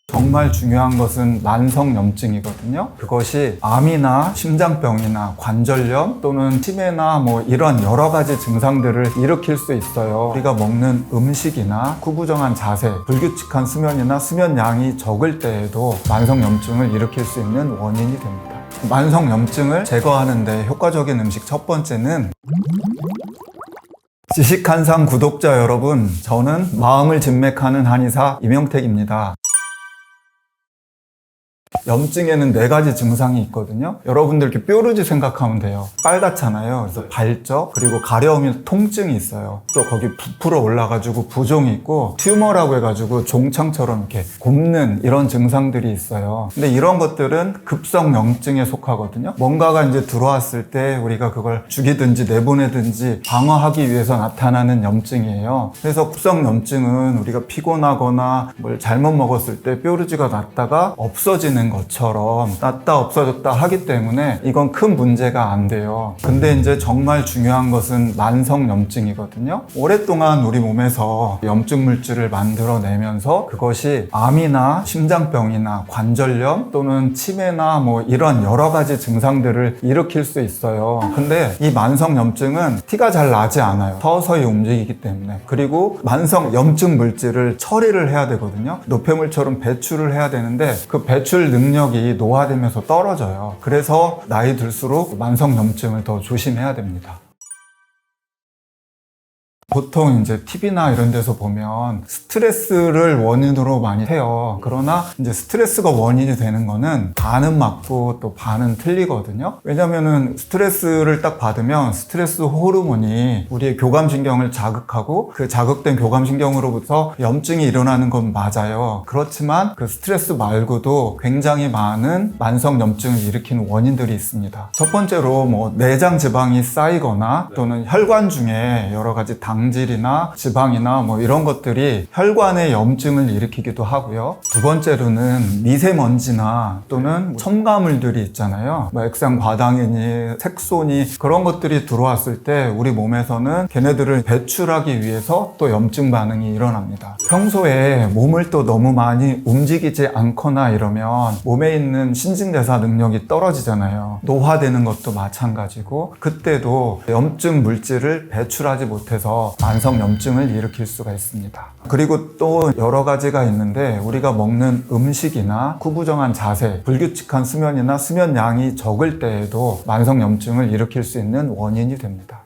정말 중요한 것은 만성염증이거든요. 그것이 암이나 심장병이나 관절염 또는 치매나 이런 여러 가지 증상들을 일으킬 수 있어요. 우리가 먹는 음식이나 구부정한 자세, 불규칙한 수면이나 수면 양이 적을 때에도 만성염증을 일으킬 수 있는 원인이 됩니다. 만성염증을 제거하는 데 효과적인 음식 첫 번째는 지식한상 구독자 여러분, 저는 마음을 진맥하는 한의사 이명택입니다. 염증에는 4가지 증상이 있거든요. 여러분들 이렇게 뾰루지 생각하면 돼요. 빨갛잖아요. 그래서 발적, 그리고 가려움이 통증이 있어요. 또 거기 부풀어 올라가지고 부종이 있고 튜머라고 해가지고 종창처럼 이렇게 곱는 이런 증상들이 있어요. 근데 이런 것들은 급성염증에 속하거든요. 뭔가가 이제 들어왔을 때 우리가 그걸 죽이든지 내보내든지 방어하기 위해서 나타나는 염증이에요. 그래서 급성염증은 우리가 피곤하거나 뭘 잘못 먹었을 때 뾰루지가 났다가 없어지는 것처럼 났다 없어졌다 하기 때문에 이건 큰 문제가 안 돼요. 근데 이제 정말 중요한 것은 만성염증이거든요. 오랫동안 우리 몸에서 염증 물질을 만들어내면서 그것이 암이나 심장병이나 관절염 또는 치매나 이런 여러 가지 증상들을 일으킬 수 있어요. 근데 이 만성염증은 티가 잘 나지 않아요. 서서히 움직이기 때문에. 그리고 만성염증 물질을 처리를 해야 되거든요. 노폐물처럼 배출을 해야 되는데 그 배출 능력이 노화되면서 떨어져요. 그래서 나이 들수록 만성염증을 더 조심해야 됩니다. 보통 이제 TV나 이런 데서 보면 스트레스를 원인으로 많이 해요. 그러나 이제 스트레스가 원인이 되는 거는 반은 맞고 또 반은 틀리거든요. 왜냐면은 스트레스를 딱 받으면 스트레스 호르몬이 우리의 교감신경을 자극하고 그 자극된 교감신경으로부터 염증이 일어나는 건 맞아요. 그렇지만 그 스트레스 말고도 굉장히 많은 만성염증을 일으키는 원인들이 있습니다. 첫 번째로 내장 지방이 쌓이거나 또는 혈관 중에 여러 가지 당질이나 지방이나 이런 것들이 혈관에 염증을 일으키기도 하고요. 두 번째로는 미세먼지나 또는 첨가물들이 있잖아요. 액상과당이니 색소니 그런 것들이 들어왔을 때 우리 몸에서는 걔네들을 배출하기 위해서 또 염증 반응이 일어납니다. 평소에 몸을 또 너무 많이 움직이지 않거나 이러면 몸에 있는 신진대사 능력이 떨어지잖아요. 노화되는 것도 마찬가지고 그때도 염증 물질을 배출하지 못해서 만성염증을 일으킬 수가 있습니다. 그리고 또 여러 가지가 있는데 우리가 먹는 음식이나 구부정한 자세, 불규칙한 수면이나 수면 양이 적을 때에도 만성염증을 일으킬 수 있는 원인이 됩니다.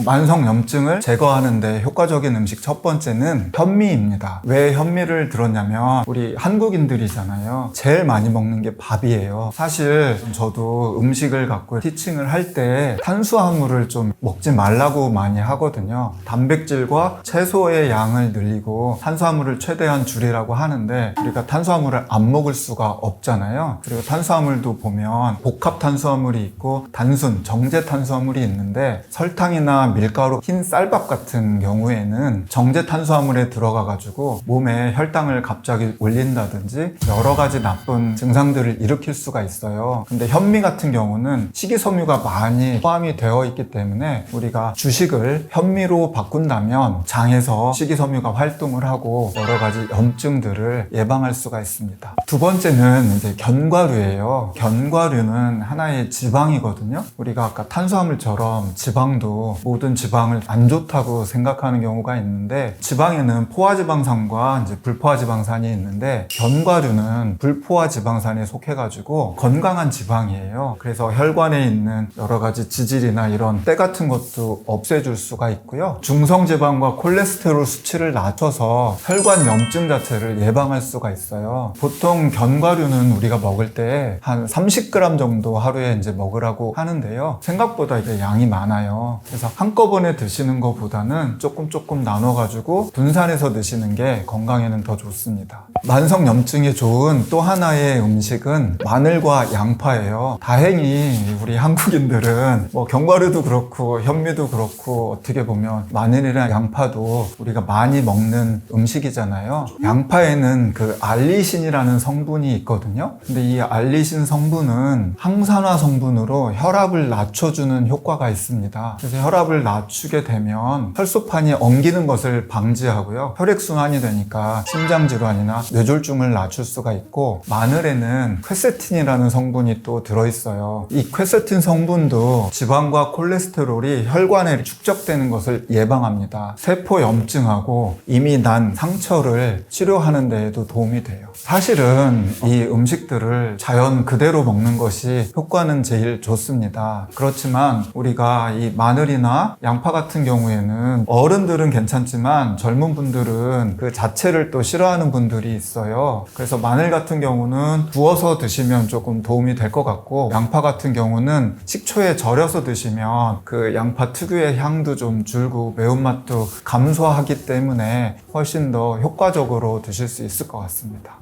만성염증을 제거하는 데 효과적인 음식 첫 번째는 현미입니다. 왜 현미를 들었냐면 우리 한국인들이잖아요. 제일 많이 먹는 게 밥이에요. 사실 저도 음식을 갖고 티칭을 할 때 탄수화물을 좀 먹지 말라고 많이 하거든요. 단백질과 채소의 양을 늘리고 탄수화물을 최대한 줄이라고 하는데 우리가 탄수화물을 안 먹을 수가 없잖아요. 그리고 탄수화물도 보면 복합 탄수화물이 있고 단순, 정제 탄수화물이 있는데 설탕이나 밀가루, 흰 쌀밥 같은 경우에는 정제 탄수화물에 들어가 가지고 몸에 혈당을 갑자기 올린다든지 여러 가지 나쁜 증상들을 일으킬 수가 있어요. 근데 현미 같은 경우는 식이섬유가 많이 포함이 되어 있기 때문에 우리가 주식을 현미로 바꾼다면 장에서 식이섬유가 활동을 하고 여러 가지 염증들을 예방할 수가 있습니다. 두 번째는 이제 견과류예요. 견과류는 하나의 지방이거든요. 우리가 아까 탄수화물처럼 지방도 모든 지방을 안 좋다고 생각하는 경우가 있는데 지방에는 포화지방산과 이제 불포화지방산이 있는데 견과류는 불포화지방산에 속해가지고 건강한 지방이에요. 그래서 혈관에 있는 여러 가지 지질이나 이런 때 같은 것도 없애줄 수가 있고요. 중성지방과 콜레스테롤 수치를 낮춰서 혈관 염증 자체를 예방할 수가 있어요. 보통 견과류는 우리가 먹을 때 한 30g 정도 하루에 이제 먹으라고 하는데요. 생각보다 이게 양이 많아요. 그래서 한꺼번에 드시는 것보다는 조금 나눠가지고 분산해서 드시는 게 건강에는 더 좋습니다. 만성염증에 좋은 또 하나의 음식은 마늘과 양파예요. 다행히 우리 한국인들은 견과류도 그렇고 현미도 그렇고 어떻게 보면 마늘이랑 양파도 우리가 많이 먹는 음식이잖아요. 양파에는 그 알리신이라는 성분이 있거든요. 근데 이 알리신 성분은 항산화 성분으로 혈압을 낮춰주는 효과가 있습니다. 그래서 혈압을 혈압을 낮추게 되면 혈소판이 엉기는 것을 방지하고요. 혈액순환이 되니까 심장질환이나 뇌졸중을 낮출 수가 있고, 마늘에는 퀘세틴이라는 성분이 또 들어있어요. 이 퀘세틴 성분도 지방과 콜레스테롤이 혈관에 축적되는 것을 예방합니다. 세포 염증하고 이미 난 상처를 치료하는 데에도 도움이 돼요. 사실은 이 음식들을 자연 그대로 먹는 것이 효과는 제일 좋습니다. 그렇지만 우리가 이 마늘이나 양파 같은 경우에는 어른들은 괜찮지만 젊은 분들은 그 자체를 또 싫어하는 분들이 있어요. 그래서 마늘 같은 경우는 구워서 드시면 조금 도움이 될 것 같고, 양파 같은 경우는 식초에 절여서 드시면 그 양파 특유의 향도 좀 줄고 매운맛도 감소하기 때문에 훨씬 더 효과적으로 드실 수 있을 것 같습니다.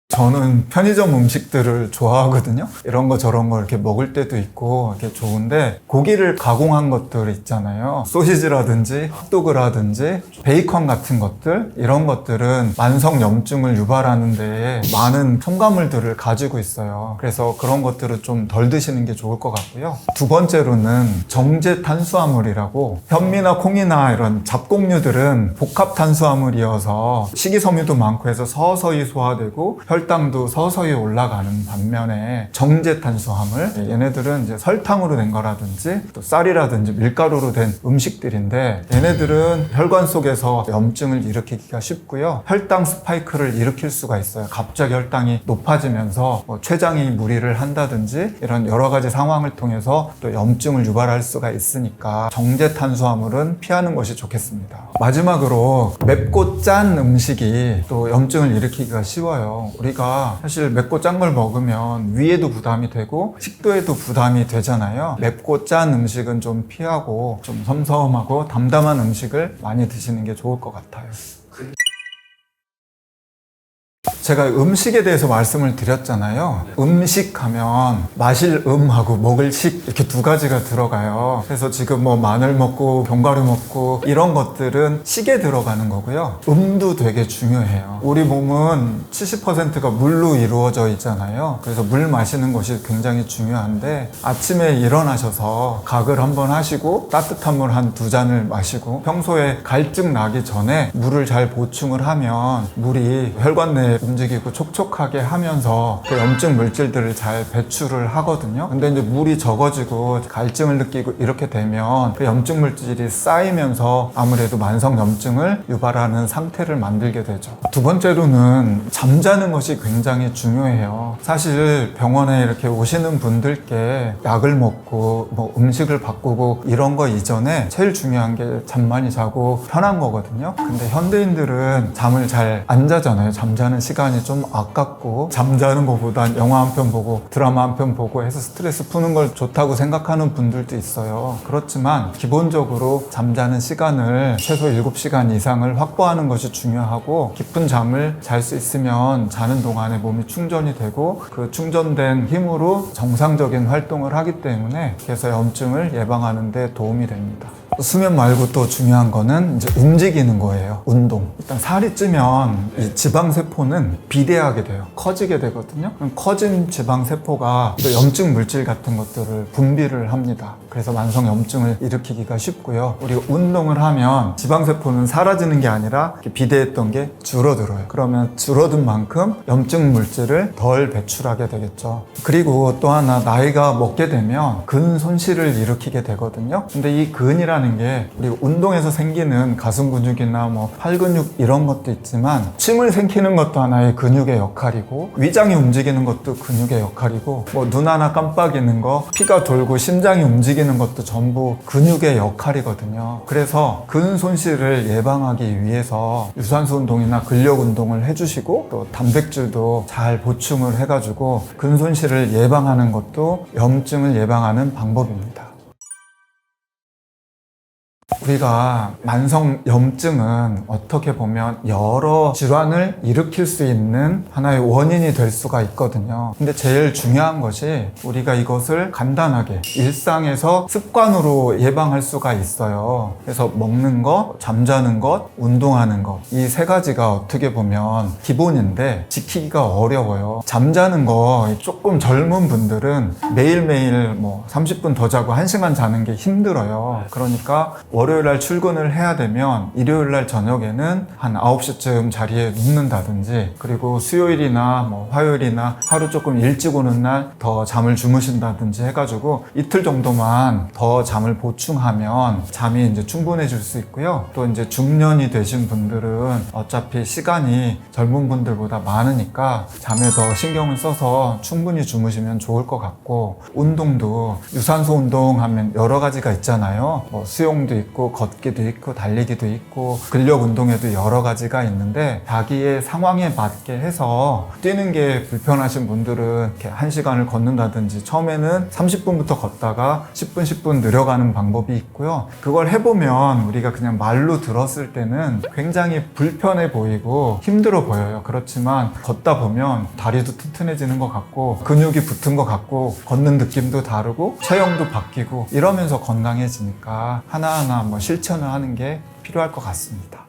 저는 편의점 음식들을 좋아하거든요. 이런 거 저런 거 이렇게 먹을 때도 있고 이렇게 좋은데, 고기를 가공한 것들 있잖아요. 소시지라든지 핫도그라든지 베이컨 같은 것들, 이런 것들은 만성염증을 유발하는 데에 많은 첨가물들을 가지고 있어요. 그래서 그런 것들은 좀 덜 드시는 게 좋을 것 같고요. 두 번째로는 정제 탄수화물이라고, 현미나 콩이나 이런 잡곡류들은 복합 탄수화물이어서 식이섬유도 많고 해서 서서히 소화되고 혈당도 서서히 올라가는 반면에, 정제 탄수화물, 얘네들은 이제 설탕으로 된 거라든지 또 쌀이라든지 밀가루로 된 음식들인데, 얘네들은 혈관 속에서 염증을 일으키기가 쉽고요. 혈당 스파이크를 일으킬 수가 있어요. 갑자기 혈당이 높아지면서 췌장이 무리를 한다든지 이런 여러 가지 상황을 통해서 또 염증을 유발할 수가 있으니까 정제 탄수화물은 피하는 것이 좋겠습니다. 마지막으로 맵고 짠 음식이 또 염증을 일으키기가 쉬워요. 우리가 사실 맵고 짠 걸 먹으면 위에도 부담이 되고 식도에도 부담이 되잖아요. 맵고 짠 음식은 좀 피하고 좀 섬섬하고 담담한 음식을 많이 드시는 게 좋을 것 같아요. 제가 음식에 대해서 말씀을 드렸잖아요. 음식 하면 마실 음하고 먹을 식, 이렇게 두 가지가 들어가요. 그래서 지금 뭐 마늘 먹고 견과류 먹고 이런 것들은 식에 들어가는 거고요. 음도 되게 중요해요. 우리 몸은 70%가 물로 이루어져 있잖아요. 그래서 물 마시는 것이 굉장히 중요한데, 아침에 일어나셔서 각을 한번 하시고 따뜻한 물 한 2잔을 마시고, 평소에 갈증 나기 전에 물을 잘 보충을 하면 물이 혈관 내에 움직이고 촉촉하게 하면서 그 염증 물질들을 잘 배출을 하거든요. 근데 이제 물이 적어지고 갈증을 느끼고 이렇게 되면 그 염증 물질이 쌓이면서 아무래도 만성 염증을 유발하는 상태를 만들게 되죠. 두 번째로는 잠자는 것이 굉장히 중요해요. 사실 병원에 이렇게 오시는 분들께 약을 먹고 뭐 음식을 바꾸고 이런 거 이전에 제일 중요한 게 잠 많이 자고 편한 거거든요. 근데 현대인들은 잠을 잘 안 자잖아요. 잠자는 시간이 좀 아깝고, 잠자는 것보단 영화 한 편 보고 드라마 한 편 보고 해서 스트레스 푸는 걸 좋다고 생각하는 분들도 있어요. 그렇지만 기본적으로 잠자는 시간을 최소 7시간 이상을 확보하는 것이 중요하고, 깊은 잠을 잘 수 있으면 자는 동안에 몸이 충전이 되고 그 충전된 힘으로 정상적인 활동을 하기 때문에 그래서 염증을 예방하는 데 도움이 됩니다. 수면 말고 또 중요한 거는 이제 움직이는 거예요. 운동. 일단 살이 찌면 이 지방세포는 비대하게 돼요. 커지게 되거든요. 그럼 커진 지방세포가 또 염증 물질 같은 것들을 분비를 합니다. 그래서 만성 염증을 일으키기가 쉽고요. 우리가 운동을 하면 지방세포는 사라지는 게 아니라 이렇게 비대했던 게 줄어들어요. 그러면 줄어든 만큼 염증 물질을 덜 배출하게 되겠죠. 그리고 또 하나, 나이가 먹게 되면 근 손실을 일으키게 되거든요. 근데 이 근이라는 게 우리 운동에서 생기는 가슴 근육이나 뭐 팔 근육 이런 것도 있지만, 침을 생기는 것도 하나의 근육의 역할이고, 위장이 움직이는 것도 근육의 역할이고, 뭐 눈 하나 깜빡이는 거, 피가 돌고 심장이 움직이는 것도 전부 근육의 역할이거든요. 그래서 근 손실을 예방하기 위해서 유산소 운동이나 근력 운동을 해주시고, 또 단백질도 잘 보충을 해가지고 근 손실을 예방하는 것도 염증을 예방하는 방법입니다. 우리가 만성 염증은 어떻게 보면 여러 질환을 일으킬 수 있는 하나의 원인이 될 수가 있거든요. 근데 제일 중요한 것이 우리가 이것을 간단하게 일상에서 습관으로 예방할 수가 있어요. 그래서 먹는 것, 잠자는 것, 운동하는 것, 이 세 가지가 어떻게 보면 기본인데 지키기가 어려워요. 잠자는 거 조금 젊은 분들은 매일매일 30분 더 자고 1시간 자는 게 힘들어요. 그러니까 월요일날 출근을 해야 되면 일요일날 저녁에는 한 9시쯤 자리에 눕는다든지, 그리고 수요일이나 화요일이나 하루 조금 일찍 오는 날 더 잠을 주무신다든지 해가지고 이틀 정도만 더 잠을 보충하면 잠이 이제 충분해질 수 있고요. 또 이제 중년이 되신 분들은 어차피 시간이 젊은 분들보다 많으니까 잠에 더 신경을 써서 충분히 주무시면 좋을 것 같고, 운동도 유산소 운동하면 여러 가지가 있잖아요. 수영도 있고 걷기도 있고 달리기도 있고 근력 운동에도 여러 가지가 있는데, 자기의 상황에 맞게 해서 뛰는 게 불편하신 분들은 이렇게 1시간을 걷는다든지, 처음에는 30분부터 걷다가 10분 늘어가는 방법이 있고요. 그걸 해보면 우리가 그냥 말로 들었을 때는 굉장히 불편해 보이고 힘들어 보여요. 그렇지만 걷다 보면 다리도 튼튼해지는 것 같고 근육이 붙은 것 같고 걷는 느낌도 다르고 체형도 바뀌고 이러면서 건강해지니까 하나하나 실천을 하는 게 필요할 것 같습니다.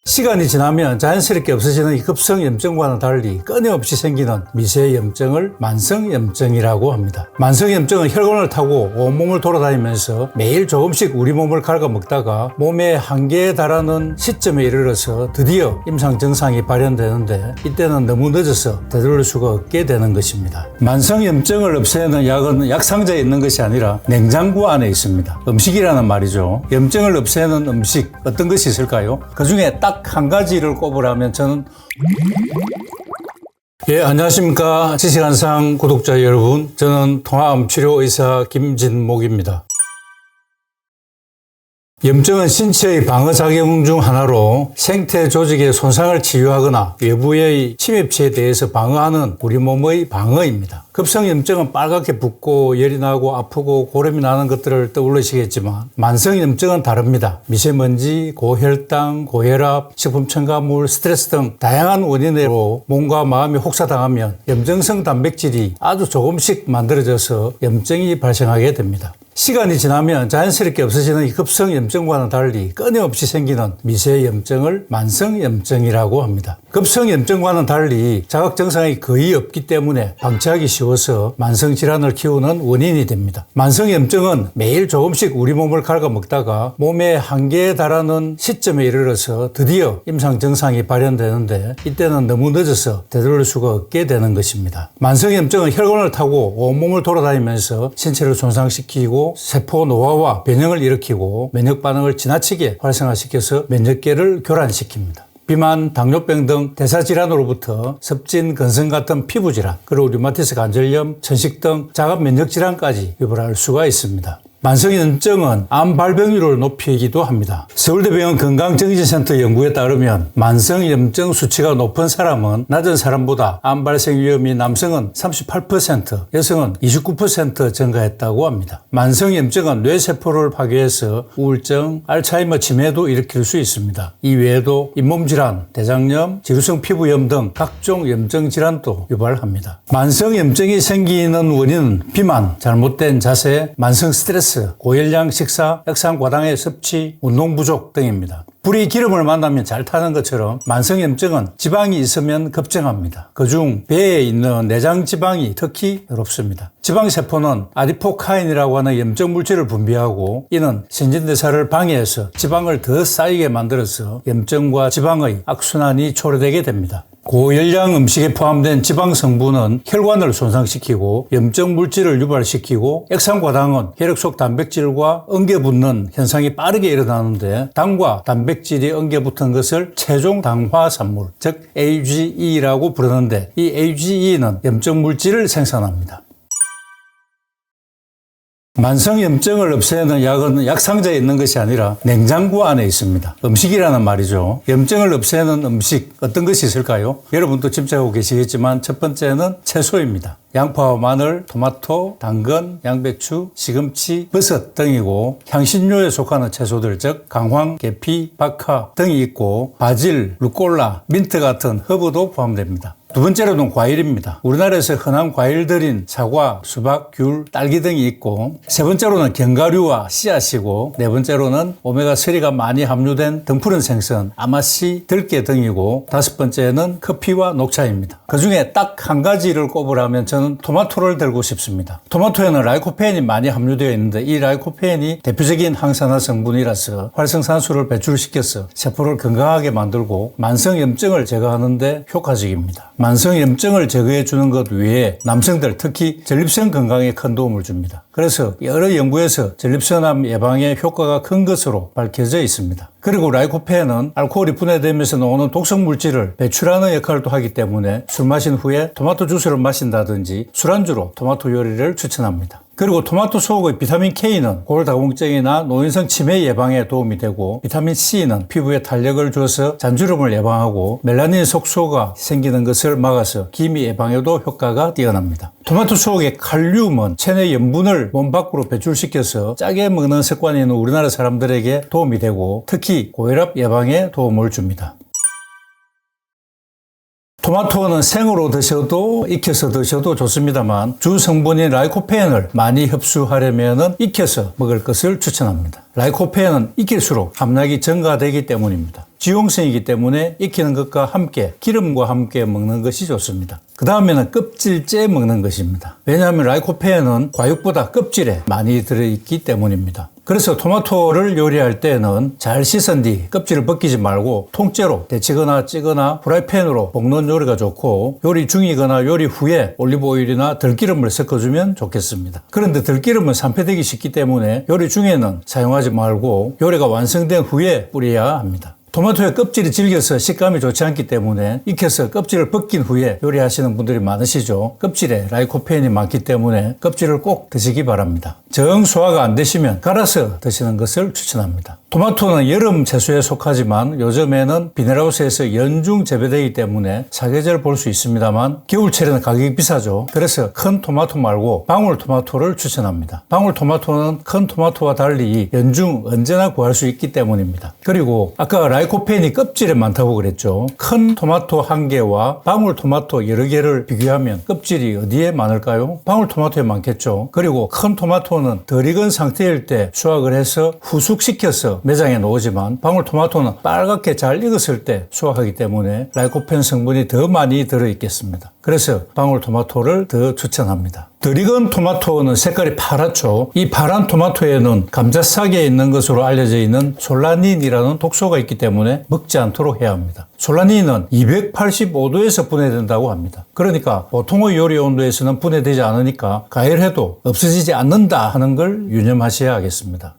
시간이 지나면 자연스럽게 없어지는 이 급성염증과는 달리 끊임없이 생기는 미세염증을 만성염증이라고 합니다. 만성염증은 혈관을 타고 온몸을 돌아다니면서 매일 조금씩 우리 몸을 갉아먹다가 몸의 한계에 달하는 시점에 이르러서 드디어 임상 증상이 발현되는데, 이때는 너무 늦어서 되돌릴 수가 없게 되는 것입니다. 만성염증을 없애는 약은 약상자에 있는 것이 아니라 냉장고 안에 있습니다. 음식이라는 말이죠. 염증을 없애는 음식, 어떤 것이 있을까요? 그 중에 딱 한 가지를 꼽으라면 저는 안녕하십니까. 지식한상 구독자 여러분, 저는 통합암치료의사 김진목입니다. 염증은 신체의 방어작용 중 하나로 생태 조직의 손상을 치유하거나 외부의 침입체에 대해서 방어하는 우리 몸의 방어입니다. 급성염증은 빨갛게 붓고 열이 나고 아프고 고름이 나는 것들을 떠올리시겠지만, 만성염증은 다릅니다. 미세먼지, 고혈당, 고혈압, 식품 첨가물, 스트레스 등 다양한 원인으로 몸과 마음이 혹사당하면 염증성 단백질이 아주 조금씩 만들어져서 염증이 발생하게 됩니다. 시간이 지나면 자연스럽게 없어지는 이 급성염증과는 달리 끊임없이 생기는 미세염증을 만성염증이라고 합니다. 급성염증과는 달리 자각증상이 거의 없기 때문에 방치하기 쉬워서 만성질환을 키우는 원인이 됩니다. 만성염증은 매일 조금씩 우리 몸을 갉아먹다가 몸의 한계에 달하는 시점에 이르러서 드디어 임상증상이 발현되는데, 이때는 너무 늦어서 되돌릴 수가 없게 되는 것입니다. 만성염증은 혈관을 타고 온몸을 돌아다니면서 신체를 손상시키고 세포 노화와 변형을 일으키고 면역 반응을 지나치게 활성화시켜서 면역계를 교란시킵니다. 비만, 당뇨병 등 대사질환으로부터 섭진, 건성 같은 피부질환, 그리고 류마티스 관절염, 천식 등 자가 면역질환까지 유발할 수가 있습니다. 만성염증은 암 발병률을 높이기도 합니다. 서울대병원 건강정진센터 연구에 따르면 만성염증 수치가 높은 사람은 낮은 사람보다 암 발생 위험이 남성은 38%, 여성은 29% 증가했다고 합니다. 만성염증은 뇌세포를 파괴해서 우울증, 알츠하이머 치매도 일으킬 수 있습니다. 이 외에도 잇몸질환, 대장염, 지루성 피부염 등 각종 염증 질환도 유발합니다. 만성염증이 생기는 원인은 비만, 잘못된 자세, 만성 스트레스, 고열량 식사, 액상과당의 섭취, 운동 부족 등입니다. 불이 기름을 만나면 잘 타는 것처럼 만성염증은 지방이 있으면 급증합니다. 그중 배에 있는 내장지방이 특히 어렵습니다. 지방세포는 아디포카인이라고 하는 염증 물질을 분비하고, 이는 신진대사를 방해해서 지방을 더 쌓이게 만들어서 염증과 지방의 악순환이 초래되게 됩니다. 고열량 음식에 포함된 지방 성분은 혈관을 손상시키고 염증 물질을 유발시키고, 액상과당은 혈액 속 단백질과 엉겨 붙는 현상이 빠르게 일어나는데, 당과 단백질이 엉겨 붙은 것을 최종 당화산물, 즉 AGE라고 부르는데, 이 AGE는 염증 물질을 생산합니다. 만성염증을 없애는 약은 약상자에 있는 것이 아니라 냉장고 안에 있습니다. 음식이라는 말이죠. 염증을 없애는 음식 어떤 것이 있을까요? 여러분도 짐작하고 계시겠지만 첫 번째는 채소입니다. 양파와 마늘, 토마토, 당근, 양배추, 시금치, 버섯 등이고 향신료에 속하는 채소들 즉 강황, 계피, 박하 등이 있고 바질, 루꼴라, 민트 같은 허브도 포함됩니다. 두 번째로는 과일입니다. 우리나라에서 흔한 과일들인 사과, 수박, 귤, 딸기 등이 있고 세 번째로는 견과류와 씨앗이고 네 번째로는 오메가3가 많이 함유된 등푸른 생선, 아마씨, 들깨 등이고 다섯 번째는 커피와 녹차입니다. 그중에 딱 한 가지를 꼽으라면 저는 토마토를 들고 싶습니다. 토마토에는 라이코펜이 많이 함유되어 있는데 이 라이코펜이 대표적인 항산화 성분이라서 활성산소를 배출시켜서 세포를 건강하게 만들고 만성염증을 제거하는 데 효과적입니다. 만성염증을 제거해 주는 것 외에 남성들 특히 전립선 건강에 큰 도움을 줍니다. 그래서 여러 연구에서 전립선암 예방에 효과가 큰 것으로 밝혀져 있습니다. 그리고 라이코펜은 알코올이 분해되면서 나오는 독성 물질을 배출하는 역할도 하기 때문에 술 마신 후에 토마토 주스를 마신다든지 술안주로 토마토 요리를 추천합니다. 그리고 토마토 속의 비타민 K는 골다공증이나 노인성 치매 예방에 도움이 되고 비타민 C는 피부에 탄력을 줘서 잔주름을 예방하고 멜라닌 색소가 생기는 것을 막아서 기미 예방에도 효과가 뛰어납니다. 토마토 속의 칼륨은 체내 염분을 몸 밖으로 배출시켜서 짜게 먹는 습관이 있는 우리나라 사람들에게 도움이 되고 특히 고혈압 예방에 도움을 줍니다. 토마토는 생으로 드셔도 익혀서 드셔도 좋습니다만 주 성분인 라이코펜을 많이 흡수하려면 익혀서 먹을 것을 추천합니다. 라이코펜은 익힐수록 함량이 증가되기 때문입니다. 지용성이기 때문에 익히는 것과 함께 기름과 함께 먹는 것이 좋습니다. 그 다음에는 껍질째 먹는 것입니다. 왜냐하면 라이코펜은 과육보다 껍질에 많이 들어있기 때문입니다. 그래서 토마토를 요리할 때는 잘 씻은 뒤 껍질을 벗기지 말고 통째로 데치거나 찌거나 프라이팬으로 볶는 요리가 좋고 요리 중이거나 요리 후에 올리브오일이나 들기름을 섞어주면 좋겠습니다. 그런데 들기름은 산패되기 쉽기 때문에 요리 중에는 사용하지 말고 요리가 완성된 후에 뿌려야 합니다. 토마토의 껍질이 질겨서 식감이 좋지 않기 때문에 익혀서 껍질을 벗긴 후에 요리하시는 분들이 많으시죠. 껍질에 라이코펜이 많기 때문에 껍질을 꼭 드시기 바랍니다. 정 소화가 안 되시면 갈아서 드시는 것을 추천합니다. 토마토는 여름 채소에 속하지만 요즘에는 비닐하우스에서 연중 재배되기 때문에 사계절 볼 수 있습니다만 겨울철에는 가격이 비싸죠. 그래서 큰 토마토 말고 방울토마토를 추천합니다. 방울토마토는 큰 토마토와 달리 연중 언제나 구할 수 있기 때문입니다. 그리고 아까 라이코펜이 껍질에 많다고 그랬죠. 큰 토마토 한 개와 방울토마토 여러 개를 비교하면 껍질이 어디에 많을까요? 방울토마토에 많겠죠. 그리고 큰 토마토는 덜 익은 상태일 때 수확을 해서 후숙시켜서 매장에 놓으지만 방울토마토는 빨갛게 잘 익었을 때 수확하기 때문에 라이코펜 성분이 더 많이 들어있겠습니다. 그래서 방울토마토를 더 추천합니다. 덜 익은 토마토는 색깔이 파랗죠. 이 파란 토마토에는 감자싹에 있는 것으로 알려져 있는 솔라닌이라는 독소가 있기 때문에 먹지 않도록 해야 합니다. 솔라닌은 285도에서 분해된다고 합니다. 그러니까 보통의 요리 온도에서는 분해되지 않으니까 가열해도 없어지지 않는다 하는 걸 유념하셔야 하겠습니다.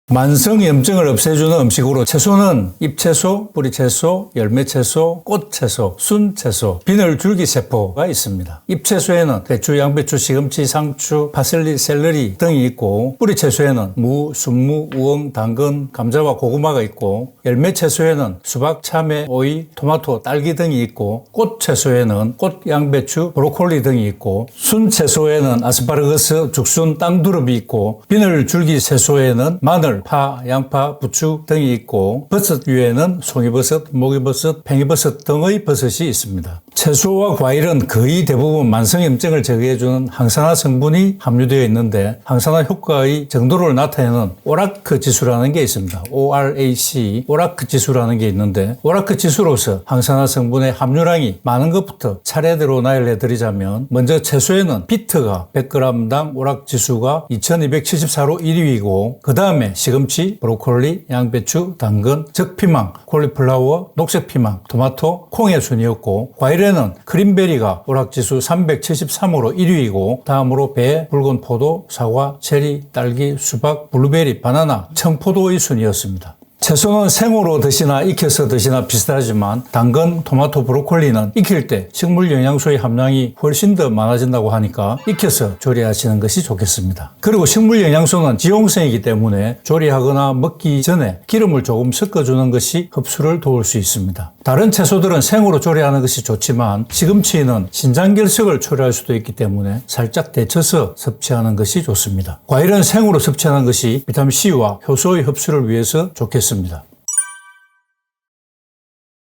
만성염증을 없애주는 음식으로 채소는 잎채소, 뿌리채소, 열매채소, 꽃채소, 순채소, 비늘줄기세포가 있습니다. 잎채소에는 배추, 양배추, 시금치, 상추, 파슬리, 샐러리 등이 있고 뿌리채소에는 무, 순무, 우엉, 당근, 감자와 고구마가 있고 열매채소에는 수박, 참외, 오이, 토마토, 딸기 등이 있고 꽃채소에는 꽃, 양배추, 브로콜리 등이 있고 순채소에는 아스파라거스, 죽순, 땅두릅이 있고 비늘줄기채소에는 마늘, 파, 양파, 부추 등이 있고 버섯 위에는 송이버섯, 목이버섯, 팽이버섯 등의 버섯이 있습니다. 채소와 과일은 거의 대부분 만성염증을 제거해주는 항산화 성분이 함유되어 있는데 항산화 효과의 정도를 나타내는 오라크 지수라는 게 있습니다. ORAC, 오라크 지수라는 게 있는데 오라크 지수로서 항산화 성분의 함유량이 많은 것부터 차례대로 나열해 드리자면 먼저 채소에는 비트가 100g당 오락 지수가 2274로 1위이고 그 다음에 시금치, 브로콜리, 양배추, 당근, 적피망, 콜리플라워, 녹색피망, 토마토, 콩의 순이었고 과일에는 크림베리가 오락지수 373으로 1위이고 다음으로 배, 붉은 포도, 사과, 체리, 딸기, 수박, 블루베리, 바나나, 청포도의 순이었습니다. 채소는 생으로 드시나 익혀서 드시나 비슷하지만 당근, 토마토, 브로콜리는 익힐 때 식물 영양소의 함량이 훨씬 더 많아진다고 하니까 익혀서 조리하시는 것이 좋겠습니다. 그리고 식물 영양소는 지용성이기 때문에 조리하거나 먹기 전에 기름을 조금 섞어주는 것이 흡수를 도울 수 있습니다. 다른 채소들은 생으로 조리하는 것이 좋지만 시금치는 신장결석을 초래할 수도 있기 때문에 살짝 데쳐서 섭취하는 것이 좋습니다. 과일은 생으로 섭취하는 것이 비타민C와 효소의 흡수를 위해서 좋겠습니다.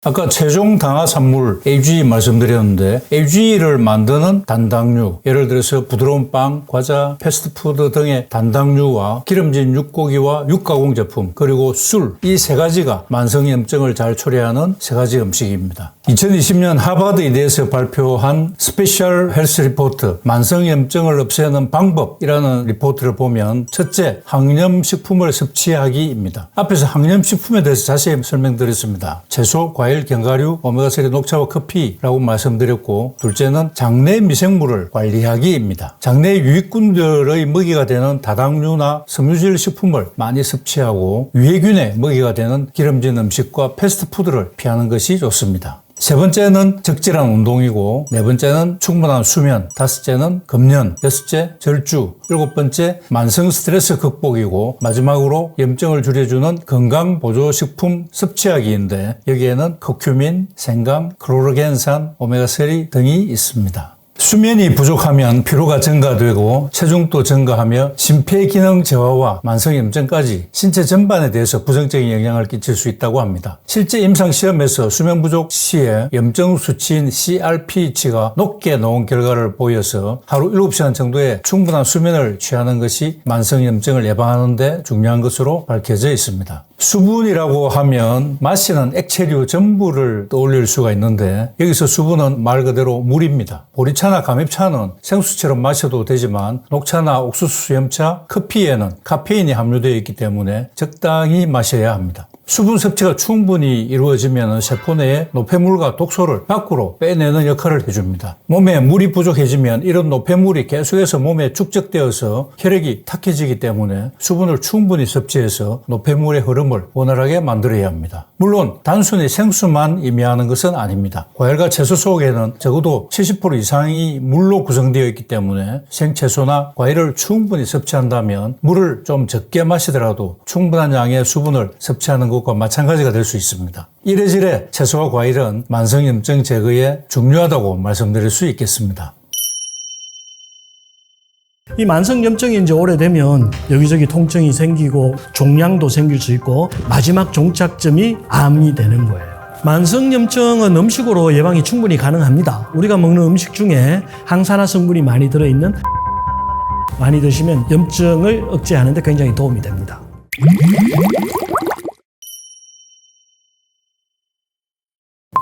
아까 최종 당화 산물 AG 말씀드렸는데 AG를 만드는 단당류, 예를 들어서 부드러운 빵, 과자, 패스트푸드 등의 단당류와 기름진 육고기와 육가공 제품, 그리고 술, 이 세 가지가 만성염증을 잘 초래하는 세 가지 음식입니다. 2020년 하버드 의대에서 발표한 스페셜 헬스 리포트 만성염증을 없애는 방법이라는 리포트를 보면 첫째, 항염식품을 섭취하기입니다. 앞에서 항염식품에 대해서 자세히 설명드렸습니다. 채소, 과일, 견과류, 오메가3 녹차와 커피라고 말씀드렸고, 둘째는 장내 미생물을 관리하기입니다. 장내 유익균들의 먹이가 되는 다당류나 섬유질 식품을 많이 섭취하고 유해균의 먹이가 되는 기름진 음식과 패스트푸드를 피하는 것이 좋습니다. 세 번째는 적절한 운동이고, 네 번째는 충분한 수면, 다섯째는 금연, 여섯째 절주, 일곱 번째 만성 스트레스 극복이고, 마지막으로 염증을 줄여주는 건강보조식품 섭취하기인데 여기에는 커큐민, 생강, 클로로겐산, 오메가3 등이 있습니다. 수면이 부족하면 피로가 증가되고 체중도 증가하며 심폐기능 저하와 만성염증까지 신체 전반에 대해서 부정적인 영향을 끼칠 수 있다고 합니다. 실제 임상시험에서 수면 부족 시에 염증 수치인 CRP치가 높게 나온 결과를 보여서 하루 7시간 정도의 충분한 수면을 취하는 것이 만성염증을 예방하는 데 중요한 것으로 밝혀져 있습니다. 수분이라고 하면 마시는 액체류 전부를 떠올릴 수가 있는데 여기서 수분은 말 그대로 물입니다. 보리차나 감입차는 생수처럼 마셔도 되지만 녹차나 옥수수 수염차, 커피에는 카페인이 함유되어 있기 때문에 적당히 마셔야 합니다. 수분 섭취가 충분히 이루어지면 세포 내에 노폐물과 독소를 밖으로 빼내는 역할을 해줍니다. 몸에 물이 부족해지면 이런 노폐물이 계속해서 몸에 축적되어서 혈액이 탁해지기 때문에 수분을 충분히 섭취해서 노폐물의 흐름을 원활하게 만들어야 합니다. 물론 단순히 생수만 의미하는 것은 아닙니다. 과일과 채소 속에는 적어도 70% 이상이 물로 구성되어 있기 때문에 생채소나 과일을 충분히 섭취한다면 물을 좀 적게 마시더라도 충분한 양의 수분을 섭취하는 것과 마찬가지가 될 수 있습니다. 이래저래 채소와 과일은 만성염증 제거에 중요하다고 말씀드릴 수 있겠습니다. 이 만성염증이 이제 오래되면 여기저기 통증이 생기고 종양도 생길 수 있고 마지막 종착점이 암이 되는 거예요. 만성염증은 음식으로 예방이 충분히 가능합니다. 우리가 먹는 음식 중에 항산화 성분이 많이 들어있는 많이 드시면 염증을 억제하는 데 굉장히 도움이 됩니다.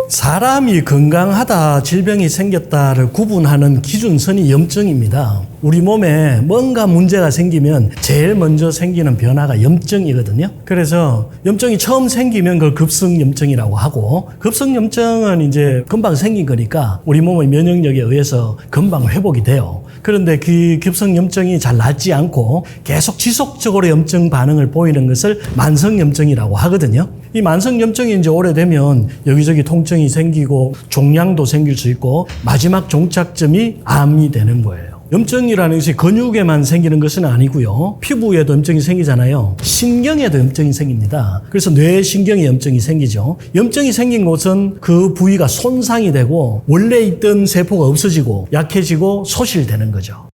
사람이 건강하다, 질병이 생겼다를 구분하는 기준선이 염증입니다. 우리 몸에 뭔가 문제가 생기면 제일 먼저 생기는 변화가 염증이거든요. 그래서 염증이 처음 생기면 그걸 급성염증이라고 하고, 급성염증은 이제 금방 생긴 거니까 우리 몸의 면역력에 의해서 금방 회복이 돼요. 그런데 그 급성염증이 잘 낫지 않고 계속 지속적으로 염증 반응을 보이는 것을 만성염증이라고 하거든요. 이 만성염증이 이제 오래되면 여기저기 통증이 생기고 종양도 생길 수 있고 마지막 종착점이 암이 되는 거예요. 염증이라는 것이 근육에만 생기는 것은 아니고요. 피부에도 염증이 생기잖아요. 신경에도 염증이 생깁니다. 그래서 뇌신경에 염증이 생기죠. 염증이 생긴 곳은 그 부위가 손상이 되고 원래 있던 세포가 없어지고 약해지고 소실되는 거죠.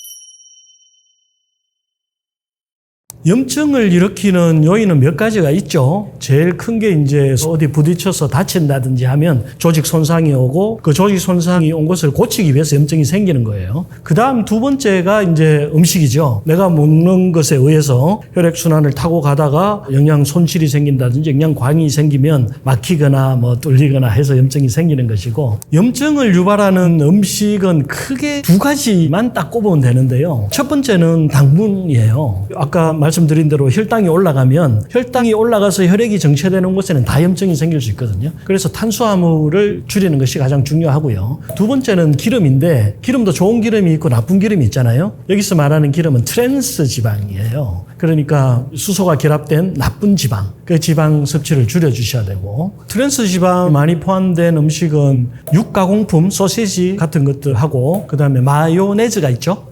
염증을 일으키는 요인은 몇 가지가 있죠. 제일 큰 게 이제 어디 부딪혀서 다친다든지 하면 조직 손상이 오고 그 조직 손상이 온 것을 고치기 위해서 염증이 생기는 거예요. 그 다음 두 번째가 이제 음식이죠. 내가 먹는 것에 의해서 혈액순환을 타고 가다가 영양 손실이 생긴다든지 영양광이 생기면 막히거나 뭐 뚫리거나 해서 염증이 생기는 것이고, 염증을 유발하는 음식은 크게 두 가지만 딱 꼽으면 되는데요. 첫 번째는 당분이에요. 아까 말씀드린 말씀드린 대로 혈당이 올라가서 혈액이 정체되는 곳에는 다 염증이 생길 수 있거든요. 그래서 탄수화물을 줄이는 것이 가장 중요하고요. 두 번째는 기름인데 기름도 좋은 기름이 있고 나쁜 기름이 있잖아요. 여기서 말하는 기름은 트랜스 지방이에요. 그러니까 수소가 결합된 나쁜 지방, 그 지방 섭취를 줄여주셔야 되고, 트랜스 지방 많이 포함된 음식은 육가공품, 소시지 같은 것들하고 그 다음에 마요네즈가 있죠.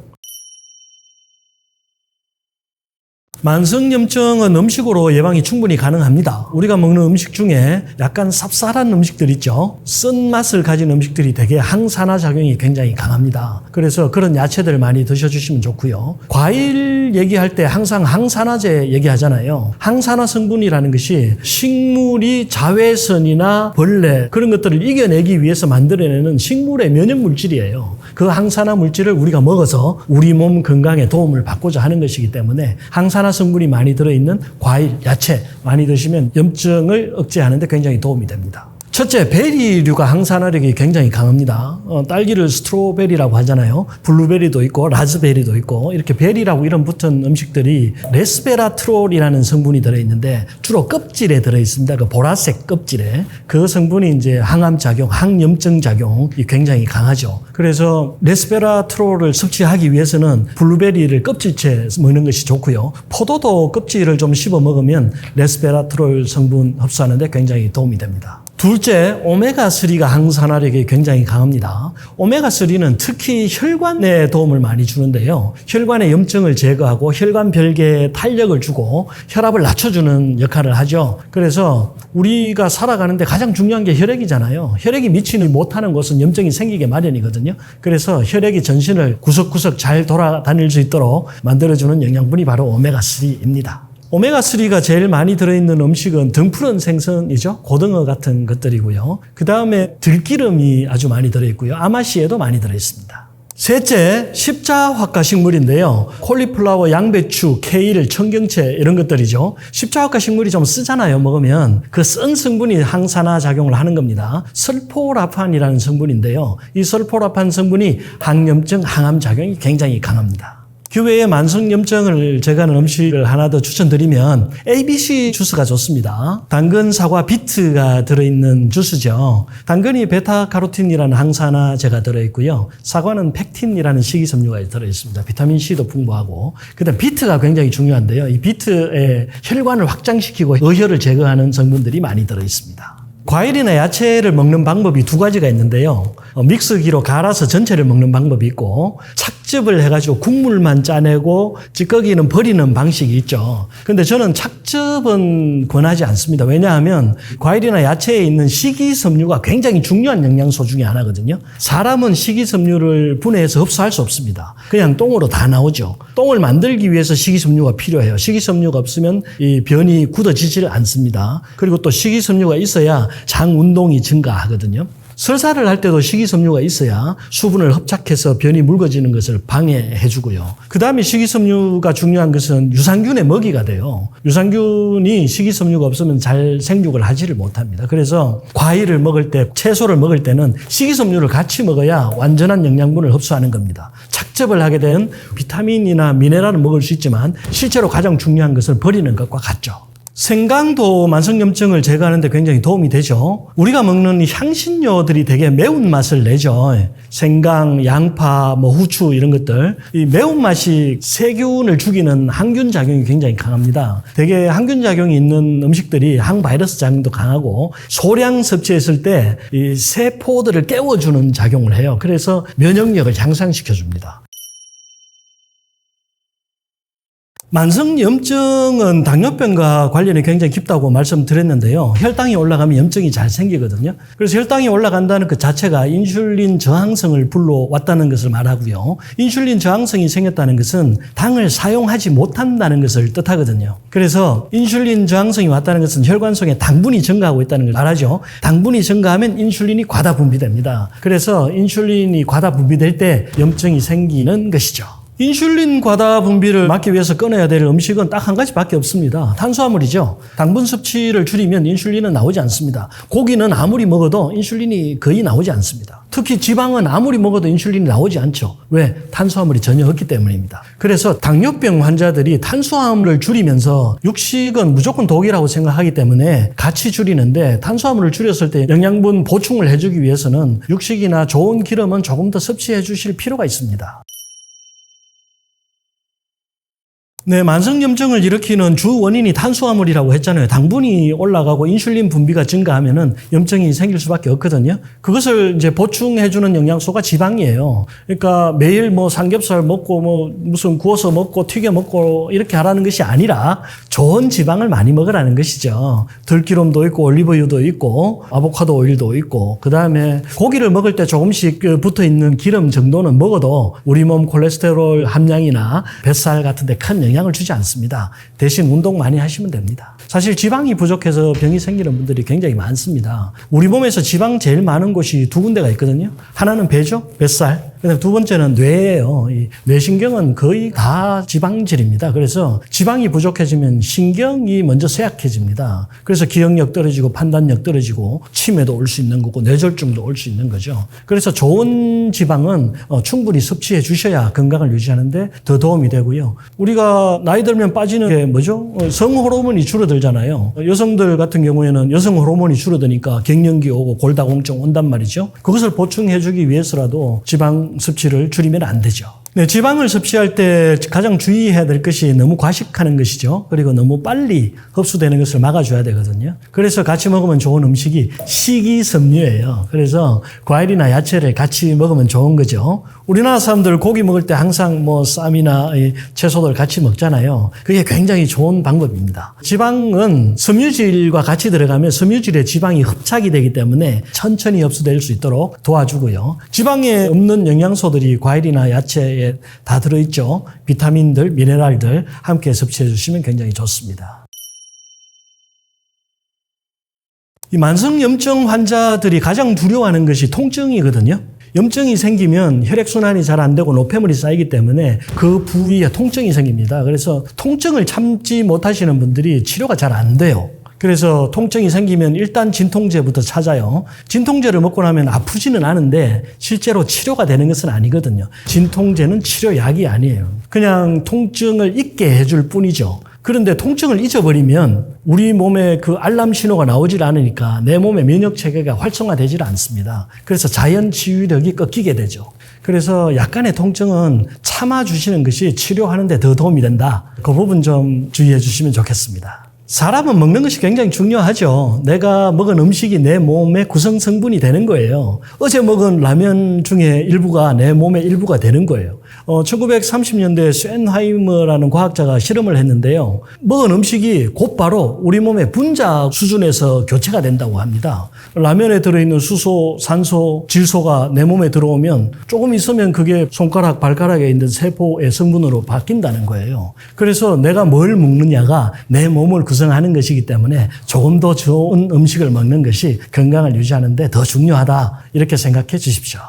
만성염증은 음식으로 예방이 충분히 가능합니다. 우리가 먹는 음식 중에 약간 쌉쌀한 음식들 있죠. 쓴맛을 가진 음식들이 되게 항산화 작용이 굉장히 강합니다. 그래서 그런 야채들 많이 드셔주시면 좋고요. 과일 얘기할 때 항상 항산화제 얘기하잖아요. 항산화 성분이라는 것이 식물이 자외선이나 벌레 그런 것들을 이겨내기 위해서 만들어내는 식물의 면역 물질이에요. 그 항산화 물질을 우리가 먹어서 우리 몸 건강에 도움을 받고자 하는 것이기 때문에 항산화 성분이 많이 들어있는 과일, 야채 많이 드시면 염증을 억제하는 데 굉장히 도움이 됩니다. 첫째, 베리류가 항산화력이 굉장히 강합니다. 딸기를 스트로베리라고 하잖아요. 블루베리도 있고 라즈베리도 있고 이렇게 베리라고 이름 붙은 음식들이 레스베라트롤이라는 성분이 들어있는데 주로 껍질에 들어있습니다. 그 보라색 껍질에. 그 성분이 이제 항암 작용, 항염증 작용이 굉장히 강하죠. 그래서 레스베라트롤을 섭취하기 위해서는 블루베리를 껍질째 먹는 것이 좋고요. 포도도 껍질을 좀 씹어 먹으면 레스베라트롤 성분 흡수하는 데 굉장히 도움이 됩니다. 둘째, 오메가3가 항산화력이 굉장히 강합니다. 오메가3는 특히 혈관에 도움을 많이 주는데요. 혈관의 염증을 제거하고 혈관 별개에 탄력을 주고 혈압을 낮춰주는 역할을 하죠. 그래서 우리가 살아가는데 가장 중요한 게 혈액이잖아요. 혈액이 미치지 못하는 곳은 염증이 생기게 마련이거든요. 그래서 혈액이 전신을 구석구석 잘 돌아다닐 수 있도록 만들어주는 영양분이 바로 오메가3입니다. 오메가3가 제일 많이 들어있는 음식은 등푸른 생선이죠. 고등어 같은 것들이고요. 그 다음에 들기름이 아주 많이 들어있고요. 아마씨에도 많이 들어있습니다. 셋째, 십자화과 식물인데요. 콜리플라워, 양배추, 케일, 청경채 이런 것들이죠. 십자화과 식물이 좀 쓰잖아요. 먹으면 그 쓴 성분이 항산화 작용을 하는 겁니다. 설포라판이라는 성분인데요. 이 설포라판 성분이 항염증, 항암 작용이 굉장히 강합니다. 교외에 만성염증을 제거하는 음식을 하나 더 추천드리면 ABC 주스가 좋습니다. 당근, 사과, 비트가 들어있는 주스죠. 당근이 베타카로틴이라는 항산화제가 들어있고요. 사과는 펙틴이라는 식이섬유가 들어있습니다. 비타민C도 풍부하고. 그다음 비트가 굉장히 중요한데요. 이 비트에 혈관을 확장시키고 어혈을 제거하는 성분들이 많이 들어있습니다. 과일이나 야채를 먹는 방법이 두 가지가 있는데요. 믹스기로 갈아서 전체를 먹는 방법이 있고 착즙을 해가지고 국물만 짜내고 찌꺼기는 버리는 방식이 있죠. 근데 저는 착즙은 권하지 않습니다. 왜냐하면 과일이나 야채에 있는 식이섬유가 굉장히 중요한 영양소 중에 하나거든요. 사람은 식이섬유를 분해해서 흡수할 수 없습니다. 그냥 똥으로 다 나오죠. 똥을 만들기 위해서 식이섬유가 필요해요. 식이섬유가 없으면 이 변이 굳어지질 않습니다. 그리고 또 식이섬유가 있어야 장 운동이 증가하거든요. 설사를 할 때도 식이섬유가 있어야 수분을 흡착해서 변이 묽어지는 것을 방해해주고요. 그 다음에 식이섬유가 중요한 것은 유산균의 먹이가 돼요. 유산균이 식이섬유가 없으면 잘 생육을 하지를 못합니다. 그래서 과일을 먹을 때, 채소를 먹을 때는 식이섬유를 같이 먹어야 완전한 영양분을 흡수하는 겁니다. 착즙을 하게 된 비타민이나 미네랄을 먹을 수 있지만 실제로 가장 중요한 것을 버리는 것과 같죠. 생강도 만성염증을 제거하는 데 굉장히 도움이 되죠. 우리가 먹는 향신료들이 되게 매운맛을 내죠. 생강, 양파, 후추 이런 것들. 이 매운맛이 세균을 죽이는 항균 작용이 굉장히 강합니다. 되게 항균 작용이 있는 음식들이 항바이러스 작용도 강하고 소량 섭취했을 때 이 세포들을 깨워주는 작용을 해요. 그래서 면역력을 향상시켜줍니다. 만성염증은 당뇨병과 관련이 굉장히 깊다고 말씀드렸는데요. 혈당이 올라가면 염증이 잘 생기거든요. 그래서 혈당이 올라간다는 그 자체가 인슐린 저항성을 불러왔다는 것을 말하고요. 인슐린 저항성이 생겼다는 것은 당을 사용하지 못한다는 것을 뜻하거든요. 그래서 인슐린 저항성이 왔다는 것은 혈관 속에 당분이 증가하고 있다는 걸 말하죠. 당분이 증가하면 인슐린이 과다 분비됩니다. 그래서 인슐린이 과다 분비될 때 염증이 생기는 것이죠. 인슐린 과다 분비를 막기 위해서 끊어야 될 음식은 딱 한 가지밖에 없습니다. 탄수화물이죠. 당분 섭취를 줄이면 인슐린은 나오지 않습니다. 고기는 아무리 먹어도 인슐린이 거의 나오지 않습니다. 특히 지방은 아무리 먹어도 인슐린이 나오지 않죠. 왜? 탄수화물이 전혀 없기 때문입니다. 그래서 당뇨병 환자들이 탄수화물을 줄이면서 육식은 무조건 독이라고 생각하기 때문에 같이 줄이는데, 탄수화물을 줄였을 때 영양분 보충을 해주기 위해서는 육식이나 좋은 기름은 조금 더 섭취해 주실 필요가 있습니다. 네, 만성염증을 일으키는 주 원인이 탄수화물이라고 했잖아요. 당분이 올라가고 인슐린 분비가 증가하면은 염증이 생길 수밖에 없거든요. 그것을 이제 보충해주는 영양소가 지방이에요. 그러니까 매일 뭐 삼겹살 먹고 뭐 무슨 구워서 먹고 튀겨 먹고 이렇게 하라는 것이 아니라 좋은 지방을 많이 먹으라는 것이죠. 들기름도 있고 올리브유도 있고 아보카도 오일도 있고, 그 다음에 고기를 먹을 때 조금씩 붙어 있는 기름 정도는 먹어도 우리 몸 콜레스테롤 함량이나 뱃살 같은 데 큰 영향을 주지 않습니다. 대신 운동 많이 하시면 됩니다. 사실 지방이 부족해서 병이 생기는 분들이 굉장히 많습니다. 우리 몸에서 지방 제일 많은 곳이 두 군데가 있거든요. 하나는 배죠, 뱃살. 그다음에 두 번째는 뇌예요. 이 뇌신경은 거의 다 지방질입니다. 그래서 지방이 부족해지면 신경이 먼저 쇠약해집니다. 그래서 기억력 떨어지고 판단력 떨어지고 치매도 올 수 있는 거고 뇌졸중도 올 수 있는 거죠. 그래서 좋은 지방은 충분히 섭취해 주셔야 건강을 유지하는데 더 도움이 되고요. 우리가 나이 들면 빠지는 게 뭐죠? 성호르몬이 줄어들잖아요. 여성들 같은 경우에는 여성 호르몬이 줄어드니까 갱년기 오고 골다공증 온단 말이죠. 그것을 보충해 주기 위해서라도 지방 섭취를 줄이면 안 되죠. 네, 지방을 섭취할 때 가장 주의해야 될 것이 너무 과식하는 것이죠. 그리고 너무 빨리 흡수되는 것을 막아줘야 되거든요. 그래서 같이 먹으면 좋은 음식이 식이섬유예요. 그래서 과일이나 야채를 같이 먹으면 좋은 거죠. 우리나라 사람들 고기 먹을 때 항상 뭐 쌈이나 채소들 같이 먹잖아요. 그게 굉장히 좋은 방법입니다. 지방은 섬유질과 같이 들어가면 섬유질에 지방이 흡착이 되기 때문에 천천히 흡수될 수 있도록 도와주고요. 지방에 없는 영양소들이 과일이나 야채에 다 들어있죠. 비타민들, 미네랄들 함께 섭취해 주시면 굉장히 좋습니다. 이 만성염증 환자들이 가장 두려워하는 것이 통증이거든요. 염증이 생기면 혈액순환이 잘 안 되고 노폐물이 쌓이기 때문에 그 부위에 통증이 생깁니다. 그래서 통증을 참지 못하시는 분들이 치료가 잘 안 돼요. 그래서 통증이 생기면 일단 진통제부터 찾아요. 진통제를 먹고 나면 아프지는 않은데 실제로 치료가 되는 것은 아니거든요. 진통제는 치료약이 아니에요. 그냥 통증을 잊게 해줄 뿐이죠. 그런데 통증을 잊어버리면 우리 몸에 그 알람 신호가 나오질 않으니까 내 몸의 면역 체계가 활성화되질 않습니다. 그래서 자연 치유력이 꺾이게 되죠. 그래서 약간의 통증은 참아주시는 것이 치료하는 데 더 도움이 된다. 그 부분 좀 주의해 주시면 좋겠습니다. 사람은 먹는 것이 굉장히 중요하죠. 내가 먹은 음식이 내 몸의 구성 성분이 되는 거예요. 어제 먹은 라면 중에 일부가 내 몸의 일부가 되는 거예요. 1930년대에 쇤하이머라는 과학자가 실험을 했는데요. 먹은 음식이 곧바로 우리 몸의 분자 수준에서 교체가 된다고 합니다. 라면에 들어있는 수소, 산소, 질소가 내 몸에 들어오면 조금 있으면 그게 손가락, 발가락에 있는 세포의 성분으로 바뀐다는 거예요. 그래서 내가 뭘 먹느냐가 내 몸을 구성하는 것이기 때문에 조금 더 좋은 음식을 먹는 것이 건강을 유지하는 데 더 중요하다. 이렇게 생각해 주십시오.